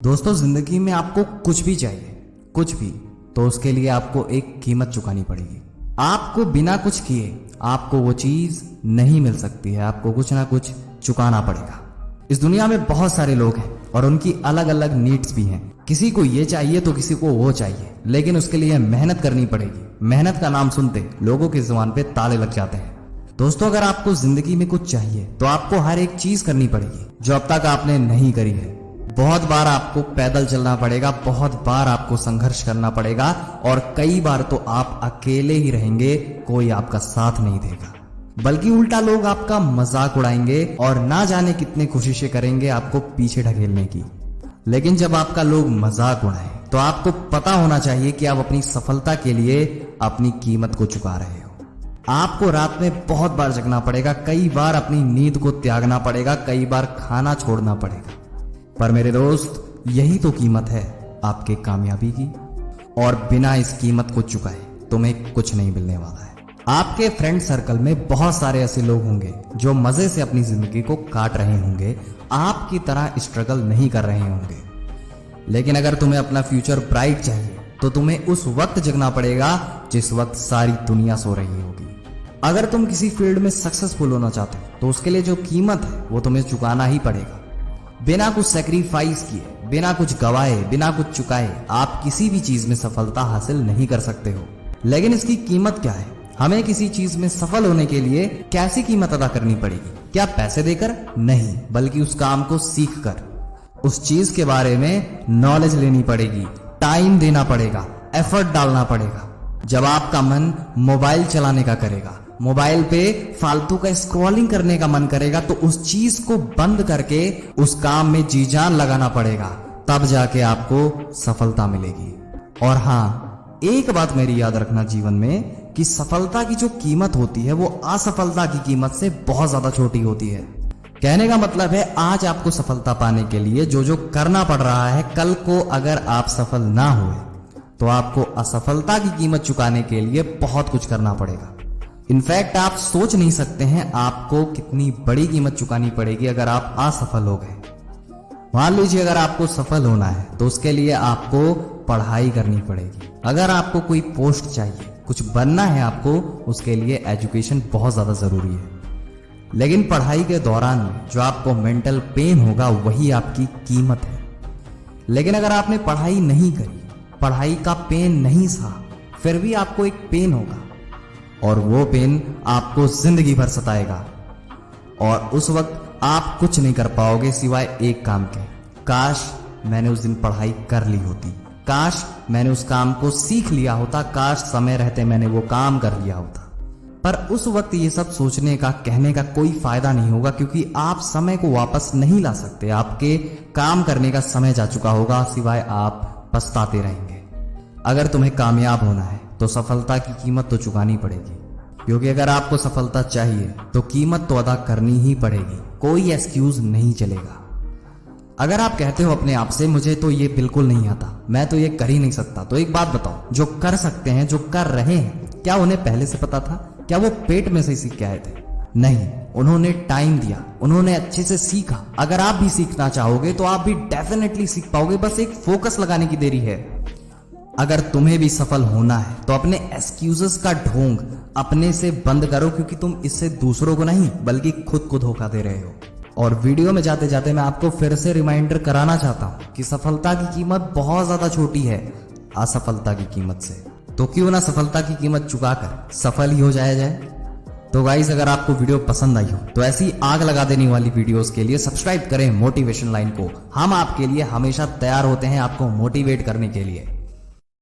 दोस्तों, जिंदगी में आपको कुछ भी चाहिए, कुछ भी, तो उसके लिए आपको एक कीमत चुकानी पड़ेगी। आपको बिना कुछ किए आपको वो चीज नहीं मिल सकती है, आपको कुछ ना कुछ चुकाना पड़ेगा। इस दुनिया में बहुत सारे लोग हैं और उनकी अलग अलग नीड्स भी हैं। किसी को ये चाहिए तो किसी को वो चाहिए, लेकिन उसके लिए मेहनत करनी पड़ेगी। मेहनत का नाम सुनते लोगों की जुबान पे ताले लग जाते हैं। दोस्तों, अगर आपको जिंदगी में कुछ चाहिए तो आपको हर एक चीज करनी पड़ेगी जो अब तक आपने नहीं करी है। बहुत बार आपको पैदल चलना पड़ेगा, बहुत बार आपको संघर्ष करना पड़ेगा और कई बार तो आप अकेले ही रहेंगे, कोई आपका साथ नहीं देगा, बल्कि उल्टा लोग आपका मजाक उड़ाएंगे और ना जाने कितने कोशिशें करेंगे आपको पीछे ढकेलने की। लेकिन जब आपका लोग मजाक उड़ाए तो आपको पता होना चाहिए कि आप अपनी सफलता के लिए अपनी कीमत को चुका रहे हो। आपको रात में बहुत बार जगना पड़ेगा, कई बार अपनी नींद को त्यागना पड़ेगा, कई बार खाना छोड़ना पड़ेगा, पर मेरे दोस्त, यही तो कीमत है आपके कामयाबी की। और बिना इस कीमत को चुकाए तुम्हें कुछ नहीं मिलने वाला है। आपके फ्रेंड सर्कल में बहुत सारे ऐसे लोग होंगे जो मजे से अपनी जिंदगी को काट रहे होंगे, आपकी तरह स्ट्रगल नहीं कर रहे होंगे। लेकिन अगर तुम्हें अपना फ्यूचर ब्राइट चाहिए तो तुम्हें उस वक्त जगना पड़ेगा जिस वक्त सारी दुनिया सो रही होगी। अगर तुम किसी फील्ड में सक्सेसफुल होना चाहते हो तो उसके लिए जो कीमत है वो तुम्हें चुकाना ही पड़ेगा। बिना कुछ सेक्रीफाइस किए, बिना कुछ गवाए, बिना कुछ चुकाए आप किसी भी चीज में सफलता हासिल नहीं कर सकते हो। लेकिन इसकी कीमत क्या है? हमें किसी चीज में सफल होने के लिए कैसी कीमत अदा करनी पड़ेगी? क्या पैसे देकर? नहीं, बल्कि उस काम को सीख कर, उस चीज के बारे में नॉलेज लेनी पड़ेगी, टाइम देना पड़ेगा, एफर्ट डालना पड़ेगा। जब आपका मन मोबाइल चलाने का करेगा, मोबाइल पे फालतू का स्क्रॉलिंग करने का मन करेगा, तो उस चीज को बंद करके उस काम में जी जान लगाना पड़ेगा, तब जाके आपको सफलता मिलेगी। और हाँ, एक बात मेरी याद रखना जीवन में, कि सफलता की जो कीमत होती है वो असफलता की कीमत से बहुत ज्यादा छोटी होती है। कहने का मतलब है, आज आपको सफलता पाने के लिए जो जो करना पड़ रहा है, कल को अगर आप सफल ना हुए तो आपको असफलता की कीमत चुकाने के लिए बहुत कुछ करना पड़ेगा। इनफैक्ट आप सोच नहीं सकते हैं आपको कितनी बड़ी कीमत चुकानी पड़ेगी अगर आप असफल हो गए। मान लीजिए, अगर आपको सफल होना है तो उसके लिए आपको पढ़ाई करनी पड़ेगी। अगर आपको कोई पोस्ट चाहिए, कुछ बनना है आपको, उसके लिए एजुकेशन बहुत ज्यादा जरूरी है। लेकिन पढ़ाई के दौरान जो आपको मेंटल पेन होगा वही आपकी कीमत है। लेकिन अगर आपने पढ़ाई नहीं करी, पढ़ाई का पेन नहीं सहा, फिर भी आपको एक पेन होगा और वो पेन आपको जिंदगी भर सताएगा और उस वक्त आप कुछ नहीं कर पाओगे सिवाय एक काम के, काश मैंने उस दिन पढ़ाई कर ली होती, काश मैंने उस काम को सीख लिया होता, काश समय रहते मैंने वो काम कर लिया होता। पर उस वक्त ये सब सोचने का, कहने का कोई फायदा नहीं होगा, क्योंकि आप समय को वापस नहीं ला सकते। आपके काम करने का समय जा चुका होगा, सिवाय आप पछताते रहेंगे। अगर तुम्हें कामयाब होना है तो सफलता की कीमत तो चुकानी पड़ेगी, क्योंकि अगर आपको सफलता चाहिए तो कीमत तो अदा करनी ही पड़ेगी, कोई एक्सक्यूज नहीं चलेगा। अगर आप कहते हो अपने आप से, मुझे तो ये बिल्कुल नहीं आता, मैं तो ये कर ही नहीं सकता, तो एक बात बताओ, जो कर सकते हैं, जो कर रहे हैं, क्या उन्हें पहले से पता था? क्या वो पेट में से सीख के आए थे? नहीं, उन्होंने टाइम दिया, उन्होंने अच्छे से सीखा। अगर आप भी सीखना चाहोगे तो आप भी डेफिनेटली सीख पाओगे, बस एक फोकस लगाने की देरी है। अगर तुम्हें भी सफल होना है तो अपने एक्सक्यूजेस का ढोंग अपने से बंद करो, क्योंकि तुम इससे दूसरों को नहीं बल्कि खुद को धोखा दे रहे हो। और वीडियो में जाते जाते मैं आपको फिर से रिमाइंडर कराना चाहता हूं कि सफलता की कीमत बहुत ज्यादा छोटी है असफलता की कीमत से। तो क्यों ना सफलता की कीमत चुकाकर सफल ही हो जाया जाए। तो गाइस, अगर आपको वीडियो पसंद आई हो तो ऐसी आग लगा देने वाली वीडियोस के लिए सब्सक्राइब करें मोटिवेशन लाइन को। हम आपके लिए हमेशा तैयार होते हैं आपको मोटिवेट करने के लिए।